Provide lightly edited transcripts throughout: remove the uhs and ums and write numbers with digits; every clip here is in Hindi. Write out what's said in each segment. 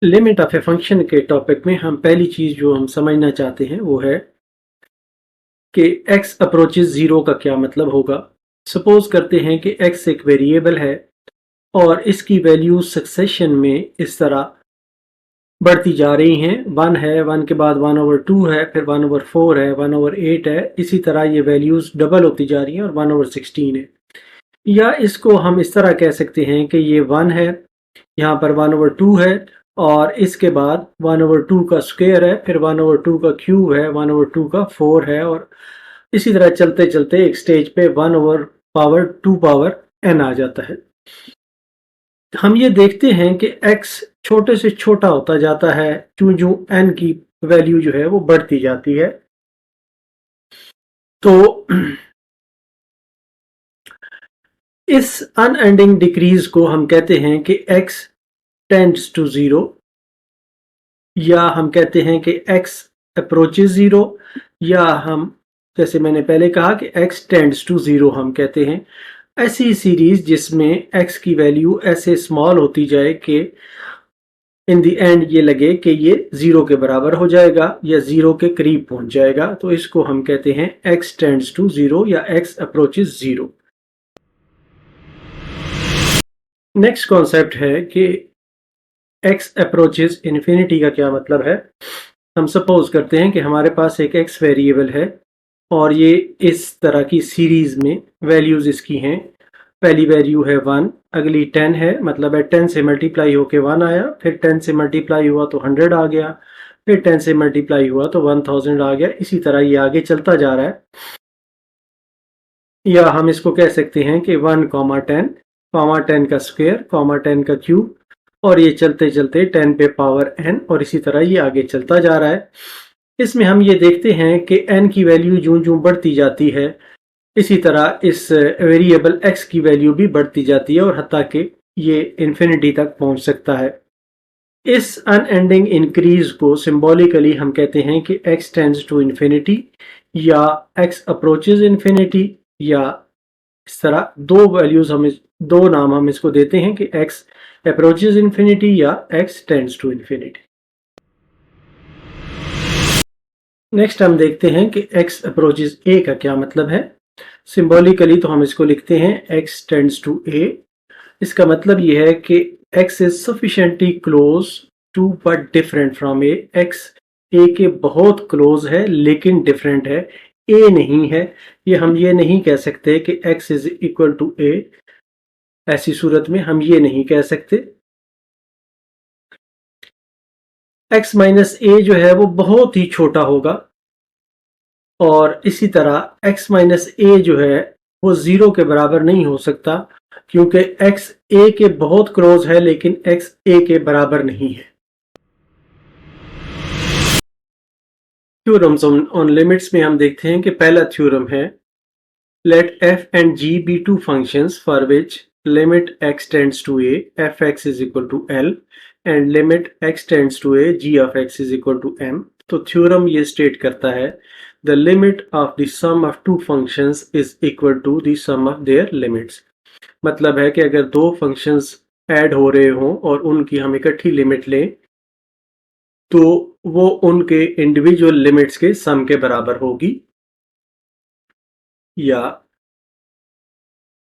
लिमिट ऑफ ए फंक्शन के टॉपिक में हम पहली चीज जो हम समझना चाहते हैं वो है कि x अप्रोचेस जीरो का क्या मतलब होगा। सपोज करते हैं कि x एक वेरिएबल है और इसकी वैल्यू सक्सेशन में इस तरह बढ़ती जा रही हैं। 1 है, 1 के बाद 1/2 है, फिर 1/4 है, 1/8 है, इसी तरह ये वैल्यूज डबल होती जा रही हैं और 1/16 है। या इसको हम इस तरह कह सकते हैं कि ये 1 है, यहाँ पर 1/2 है और इसके बाद 1/2 का स्क्वायर है, फिर 1/2 का क्यूब है, 1/2 का 4 है और इसी तरह चलते चलते एक स्टेज पे 1/2 पावर n आ जाता है। हम ये देखते हैं कि x छोटे से छोटा होता जाता है क्यों जो n की वैल्यू जो है वो बढ़ती जाती है। तो इस अनएंडिंग डिक्रीज को हम कहते हैं कि x टेंड्स टू जीरो, या हम कहते हैं कि x अप्रोचेस जीरो, या हम जैसे मैंने पहले कहा कि x टेंड्स टू जीरो हम कहते हैं। ऐसी सीरीज जिसमें x की वैल्यू ऐसे स्मॉल होती जाए कि इन दी एंड ये लगे कि ये जीरो के बराबर हो जाएगा या जीरो के करीब पहुंच जाएगा, तो इसको हम कहते हैं x टेंड्स टू जीरो या x approaches zero. Next concept है कि x अप्रोचेस इन्फिनिटी का क्या मतलब है। हम सपोज करते हैं कि हमारे पास एक x वेरिएबल है और ये इस तरह की सीरीज में वैल्यूज इसकी हैं। पहली वैल्यू है 1, अगली 10 है, मतलब है 10 से मल्टीप्लाई होके 1 आया, फिर 10 से मल्टीप्लाई हुआ तो 100 आ गया, फिर 10 से मल्टीप्लाई हुआ तो 1000 आ गया। इसी तरह ये आगे चलता जा रहा है। या हम इसको कह सकते हैं कि 1, 10, 10 का स्क्वायर, 10 का क्यूब, और ये चलते चलते 10 पे पावर n और इसी तरह ये आगे चलता जा रहा है। इसमें हम ये देखते हैं कि n की वैल्यू जूं जूं बढ़ती जाती है, इसी तरह इस वेरिएबल x की वैल्यू भी बढ़ती जाती है और हत्ता कि ये इन्फिनिटी तक पहुंच सकता है। इस अनएंडिंग इंक्रीज को सिंबॉलिकली हम कहते हैं कि x टेंड्स टू इन्फिनिटी या x अप्रोचेस इन्फिनिटी, या इस तरह दो नाम हम इसको देते हैं कि x अप्रोचेस इन्फिनिटी या x tends to infinity. Next हम देखते हैं कि x अप्रोचेस a का क्या मतलब है। सिंबॉलिकली तो हम इसको लिखते हैं x टेंड्स टू a। इसका मतलब यह है कि x is sufficiently close to but different from a। x a के बहुत क्लोज है लेकिन डिफरेंट है, a नहीं है। ये हम ये नहीं कह सकते कि x is equal to a। ऐसी सूरत में हम ये नहीं कह सकते। x माइनस a जो है वो बहुत ही छोटा होगा और इसी तरह x माइनस a जो है वो जीरो के बराबर नहीं हो सकता क्योंकि x a के बहुत क्लोज है लेकिन x a के बराबर नहीं है। थ्योरम्स ऑन लिमिट्स में हम देखते हैं कि पहला थ्योरम है, let f and g be two functions for which limit x tends to a fx is equal to l and limit x tends to a g of x is equal to m। तो थ्योरम ये स्टेट करता है the limit of the sum of two functions is equal to the sum of their limits। मतलब है कि अगर दो फंक्शंस ऐड हो रहे हों और उनकी हम इकट्ठी लिमिट लें तो वो उनके इंडिविजुअल लिमिट्स के सम के बराबर होगी। या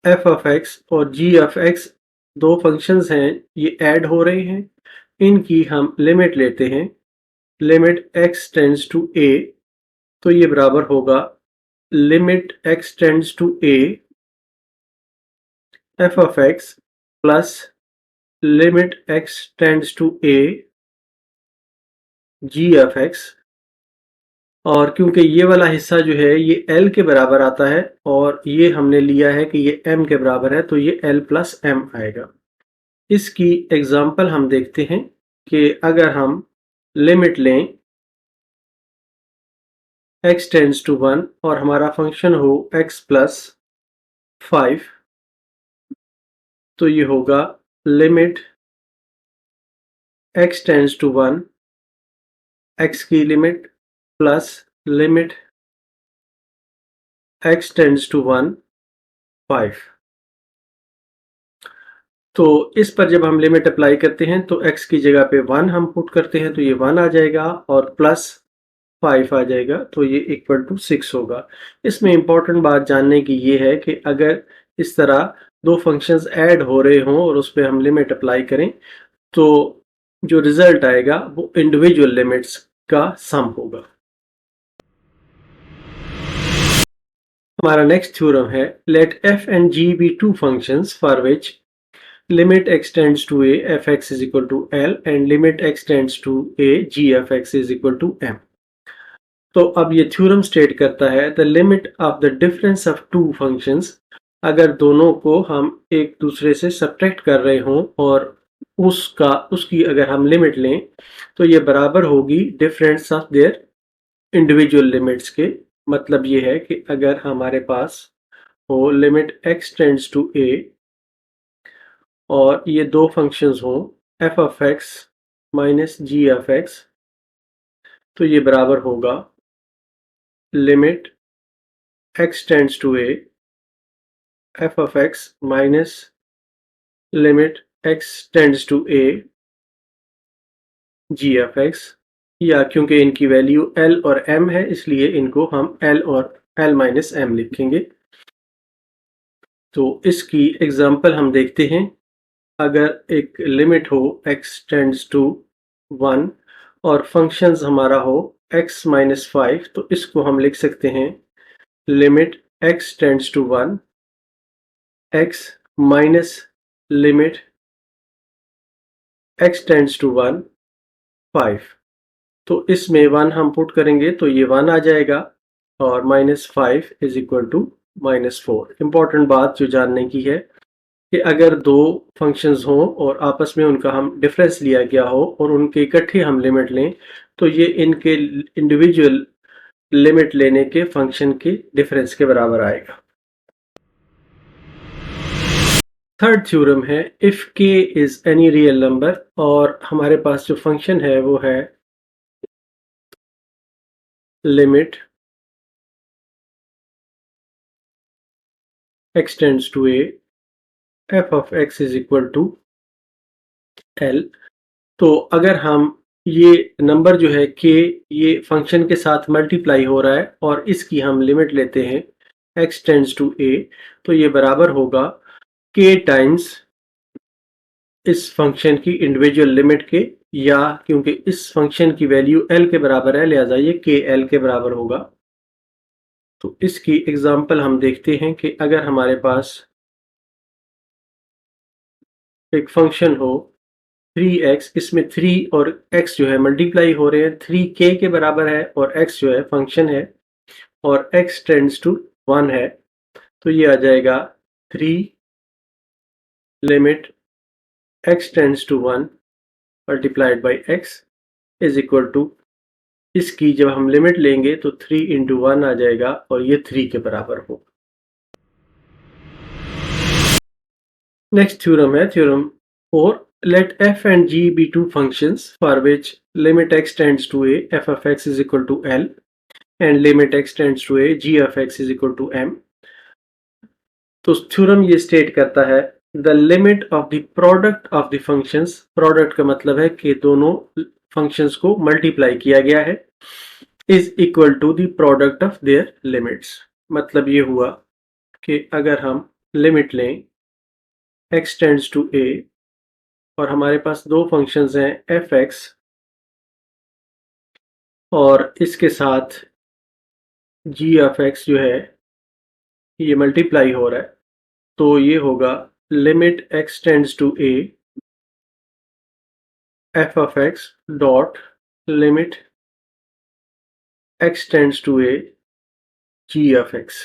f ऑफ x और g ऑफ x दो फंक्शंस हैं, ये ऐड हो रहे हैं, इनकी हम लिमिट लेते हैं, limit x tends to a, तो ये बराबर होगा limit x tends to a f of x plus limit x tends to a g of x। और क्योंकि ये वाला हिस्सा जो है ये l के बराबर आता है और ये हमने लिया है कि ये m के बराबर है, तो ये l प्लस m आएगा। इसकी एग्जाम्पल हम देखते हैं कि अगर हम लिमिट लें x टेंड्स टू 1 और हमारा फंक्शन हो x प्लस 5, तो ये होगा limit x tends to 1, x की limit plus limit x tends to 1 5। तो इस पर जब हम लिमिट अप्लाई करते हैं तो x की जगह पे 1 हम पुट करते हैं तो ये 1 आ जाएगा और प्लस 5 आ जाएगा तो ये इक्वल टू 6 होगा। इसमें इंपॉर्टेंट बात जानने की ये है कि अगर इस तरह दो फंक्शंस ऐड हो रहे हों और उस पर हम लिमिट अप्लाई करें तो जो रिजल्ट आएगा वो इंडिविजुअल लिमिट्स का सम होगा। हमारा नेक्स्ट थ्योरम है let f and g be two functions for which limit x tends to a fx is equal to L and limit x tends to a gfx is equal to m। तो अब ये थ्योरम स्टेट करता है the limit of the difference of two functions, अगर दोनों को हम एक दूसरे से सब्ट्रैक्ट कर रहे हों और उसकी अगर हम लिमिट लें तो ये बराबर होगी difference of their individual limits के। मतलब ये है कि अगर हमारे पास हो limit x tends to a और ये दो फंक्शंस हों f of x minus g of x तो ये बराबर होगा limit x tends to a f of x minus limit x tends to a g of x, या क्योंकि इनकी वैल्यू l और m है इसलिए इनको हम l और l माइनस m लिखेंगे। तो इसकी एग्जांपल हम देखते हैं। अगर एक लिमिट हो x टेंड्स टू 1 और फंक्शंस हमारा हो x माइनस 5 तो इसको हम लिख सकते हैं limit x tends to 1 x minus limit x tends to 1 5। तो इसमें 1 हम पुट करेंगे तो ये 1 आ जाएगा और minus 5 is equal to minus 4। Important बात जो जानने की है कि अगर दो फंक्शंस हों और आपस में उनका हम डिफरेंस लिया गया हो और उनके इकट्ठे हम लिमिट लें तो ये इनके इंडिविजुअल लिमिट लेने के फंक्शन के डिफरेंस के बराबर आएगा। थर्ड थ्योरम है if k is any real number और हमारे पास जो फंक्शन है वो है limit x tends to a f of x is equal to l। तो अगर हम ये नंबर जो है k ये फंक्शन के साथ मल्टीप्लाई हो रहा है और इसकी हम लिमिट लेते हैं x टेंड्स टू a तो ये बराबर होगा k टाइम्स इस फंक्शन की इंडिविजुअल लिमिट के, या क्योंकि इस फंक्शन की वैल्यू l के बराबर है लिहाजा ये k l के बराबर होगा। तो इसकी एग्जांपल हम देखते हैं कि अगर हमारे पास एक फंक्शन हो 3x, इसमें 3 और x जो है मल्टीप्लाई हो रहे हैं, 3k के बराबर है और x जो है फंक्शन है और x टेंड्स टू 1 है तो ये आ जाएगा 3 limit x tends to 1 multiplied by x is equal to, इसकी जब हम लिमिट लेंगे तो 3 इंटू 1 आ जाएगा और ये 3 के बराबर हो। नेक्स्ट थ्योरम है theorem 4 let f and g be two functions for which limit x tends to a f of x is equal to L and limit x tends to a g of x is equal to m। तो थ्योरम ये स्टेट करता है the limit of the product of the functions, product का मतलब है कि दोनों फंक्शंस को मल्टीप्लाई किया गया है, is equal to the product of their limits. मतलब ये हुआ कि अगर हम लिमिट लें x टेंड्स टू a और हमारे पास दो फंक्शंस हैं f(x) और इसके साथ g ऑफ x जो है ये मल्टीप्लाई हो रहा है तो ये होगा limit x tends to a f of x dot limit x tends to a g of x,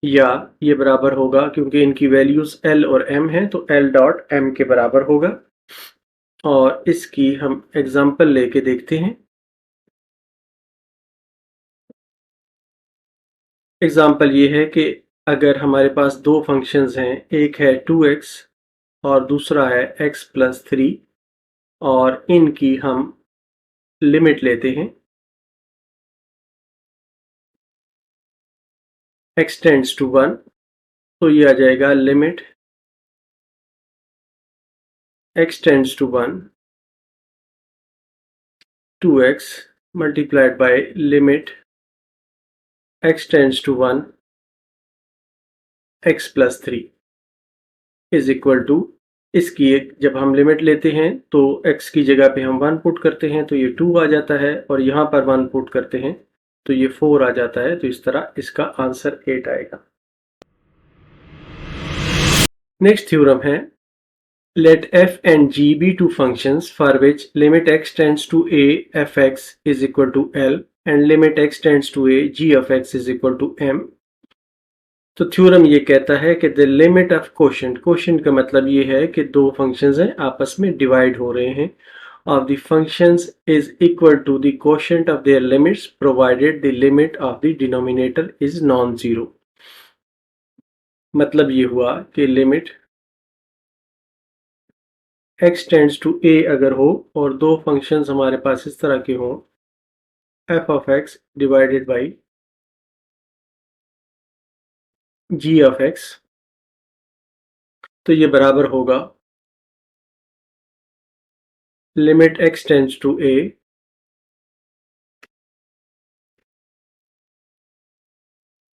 या ये बराबर होगा क्योंकि इनकी वैल्यूज l और m हैं तो l डॉट m के बराबर होगा। और इसकी हम एग्जांपल लेके देखते हैं। एग्जांपल ये है कि अगर हमारे पास दो फंक्शंस हैं, एक है 2x और दूसरा है x प्लस 3 और इनकी हम लिमिट लेते हैं x टेंड्स टू 1, तो ये आ जाएगा limit x tends to 1 2x multiplied by limit x tends to 1 x plus 3 is equal to, इसकी जब हम लिमिट लेते हैं तो x की जगह पे हम 1 पुट करते हैं तो ये 2 आ जाता है, और यहाँ पर 1 पुट करते हैं तो ये 4 आ जाता है। तो इस तरह इसका आंसर 8 आएगा। नेक्स्ट थ्योरम है, let f and g be two functions for which limit x tends to a f(x) is equal to L and limit x tends to a g of x is equal to m। तो थ्योरम ये कहता है कि the limit of quotient, quotient का मतलब ये है कि दो फंक्शंस हैं आपस में डिवाइड हो रहे हैं, of the functions is equal to the quotient of their limits provided the limit of the denominator is non zero. मतलब ये हुआ कि limit x tends to a अगर हो और दो फंक्शंस हमारे पास इस तरह के हों, f of x divided by g of x, तो ये बराबर होगा limit x tends to a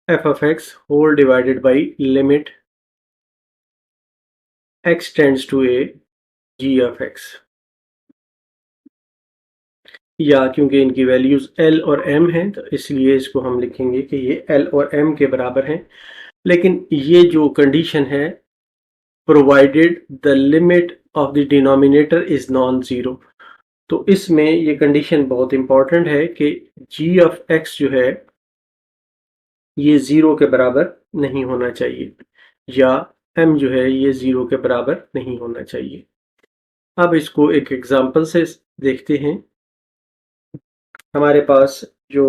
f of x whole divided by limit x tends to a g of x। या क्योंकि इनकी वैल्यूज l और m हैं तो इसलिए इसको हम लिखेंगे कि ये l और m के बराबर हैं। लेकिन ये जो कंडीशन है, provided the limit of the denominator is non zero, तो इसमें ये कंडीशन बहुत इंपॉर्टेंट है कि g ऑफ x जो है ये जीरो के बराबर नहीं होना चाहिए, या m जो है ये जीरो के बराबर नहीं होना चाहिए। अब इसको एक एग्जांपल से देखते हैं। हमारे पास जो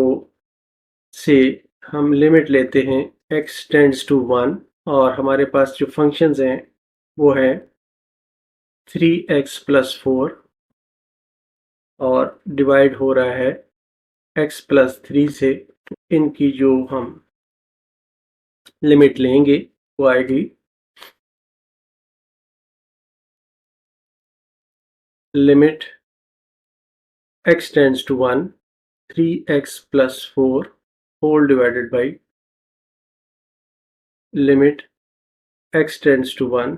से हम लिमिट लेते हैं x टेंड्स टू 1 और हमारे पास जो फंक्शंस हैं वो है 3x प्लस 4 और डिवाइड हो रहा है x प्लस 3 से, तो इनकी जो हम लिमिट लेंगे वो आएगी limit x tends to 1 3x plus 4 whole divided by limit x tends to 1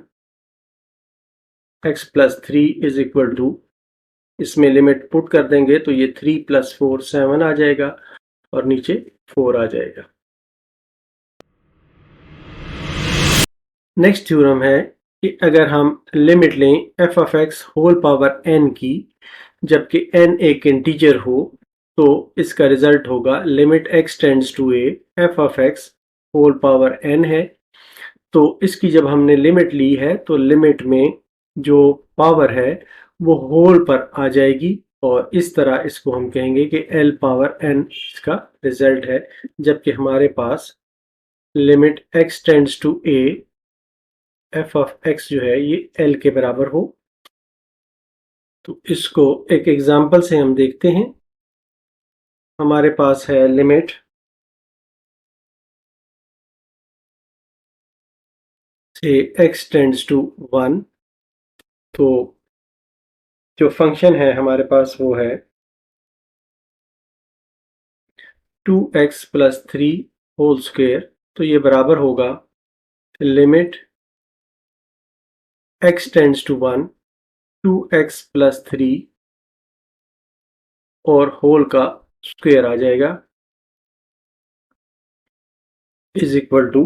x plus 3 is equal to, इसमें लिमिट पुट कर देंगे तो ये 3 प्लस 4 7 आ जाएगा और नीचे 4 आ जाएगा। नेक्स्ट थ्योरम है कि अगर हम लिमिट लें f of x whole power n की, जबकि n एक इंटीजर हो, तो इसका रिजल्ट होगा limit x tends to a f of x whole power n है। तो इसकी जब हमने लिमिट ली है तो लिमिट में जो पावर है वो होल पर आ जाएगी और इस तरह इसको हम कहेंगे कि l पावर n इसका रिजल्ट है, जबकि हमारे पास limit x tends to a f of x जो है ये l के बराबर हो। तो इसको एक एग्जांपल से हम देखते हैं। हमारे पास है लिमिट से x टेंड्स टू 1, तो जो फंक्शन है हमारे पास वो है 2x प्लस 3 होल स्क्वायर, तो ये बराबर होगा limit x tends to 1 2x plus 3 और होल का स्क्वायर आ जाएगा इज इक्वल टू,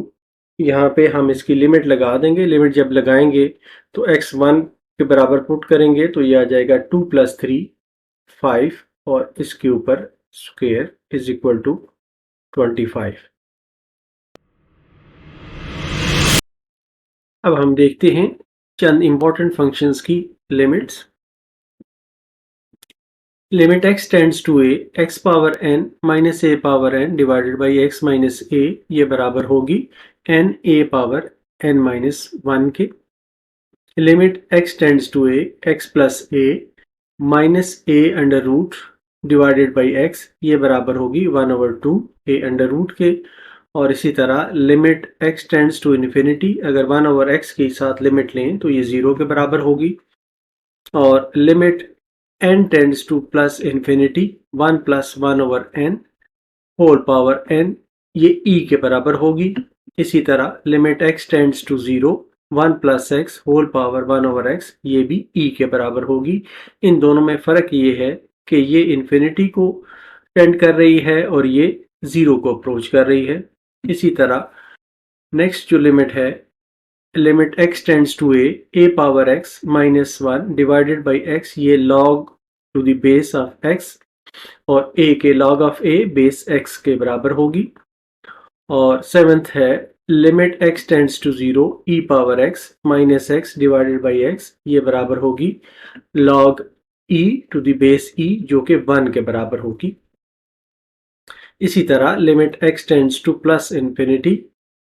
यहाँ पे हम इसकी लिमिट लगा देंगे। लिमिट जब लगाएंगे तो x1 के बराबर पुट करेंगे तो ये आ जाएगा 2 प्लस 3 5 और इसके ऊपर स्क्वायर इज इक्वल टू 25। अब हम देखते हैं चंद इंपॉर्टेंट फंक्शंस की limits. Limit x tends to a x power n minus a power n divided by x minus a, ये बराबर होगी n a power n minus 1 के। Limit x tends to a x plus a minus a under root divided by x, ये बराबर होगी 1/2 a अंडर रूट के। और इसी तरह limit x tends to infinity, अगर 1/x के साथ लिमिट लें तो ये 0 के बराबर होगी। और limit n tends to plus infinity 1 + 1/n whole power n, ये e के बराबर होगी। इसी तरह limit x tends to 0 1 + x whole power 1/x, ये भी e के बराबर होगी। इन दोनों में फ़र्क ये है कि ये इन्फिनिटी को टेंड कर रही है और ये 0 को अप्रोच कर रही है। इसी तरह नेक्स्ट जो लिमिट है, limit x tends to a power x -1 divided by x, ये log to the base of x और a के log of a base x के बराबर होगी। और सेवेंथ है limit x tends to 0 e power x -x divided by x, ये बराबर होगी log e to the base e, जो कि 1 के बराबर होगी। इसी तरह limit x tends to plus infinity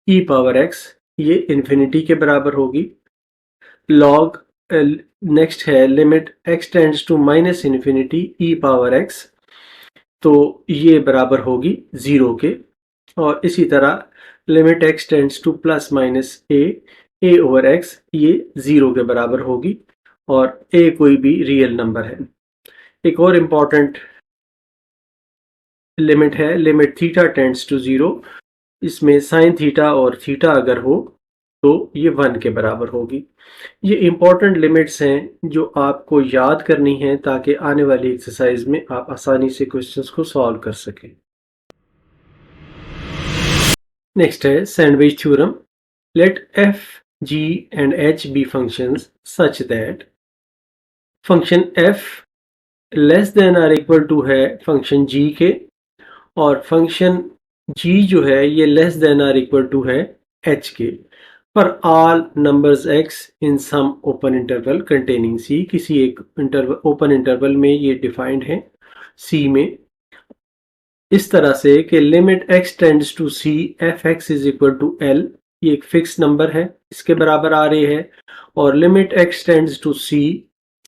e power x, ये इन्फिनिटी के बराबर होगी। log नेक्स्ट है limit x tends to minus infinity e power x, तो ये बराबर होगी 0 के। और इसी तरह limit x tends to plus minus a over x, ये 0 के बराबर होगी और a कोई भी रियल नंबर है। एक और इम्पॉर्टेंट लिमिट है लिमिट थीटा टेंड्स टू 0, इसमें साइन थीटा और थीटा अगर हो तो ये 1 के बराबर होगी। ये इम्पॉर्टेंट लिमिट्स हैं जो आपको याद करनी है ताकि आने वाली एक्सरसाइज में आप आसानी से क्वेश्चंस को सॉल्व कर सकें। नेक्स्ट है sandwich theorem. Let f, g and h be functions such that function f less than और इक्वल टू है फंक्शन g के, और फंक्शन g जो है ये लेस देन और इक्वल टू है h के, पर all numbers x in some open interval containing c, किसी एक ओपन इंटरवल में ये डिफाइंड है c में, इस तरह से कि limit x tends to c f(x) is equal to l, ये एक फिक्स नंबर है, इसके बराबर आ रही है। और limit x tends to c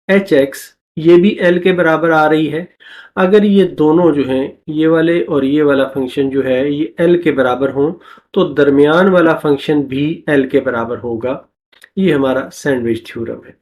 h(x), ये भी l के बराबर आ रही है। अगर ये दोनों जो हैं, ये वाले और ये वाला फंक्शन जो है ये l के बराबर हों तो दरमियान वाला फंक्शन भी l के बराबर होगा। ये हमारा सैंडविच थ्योरम है।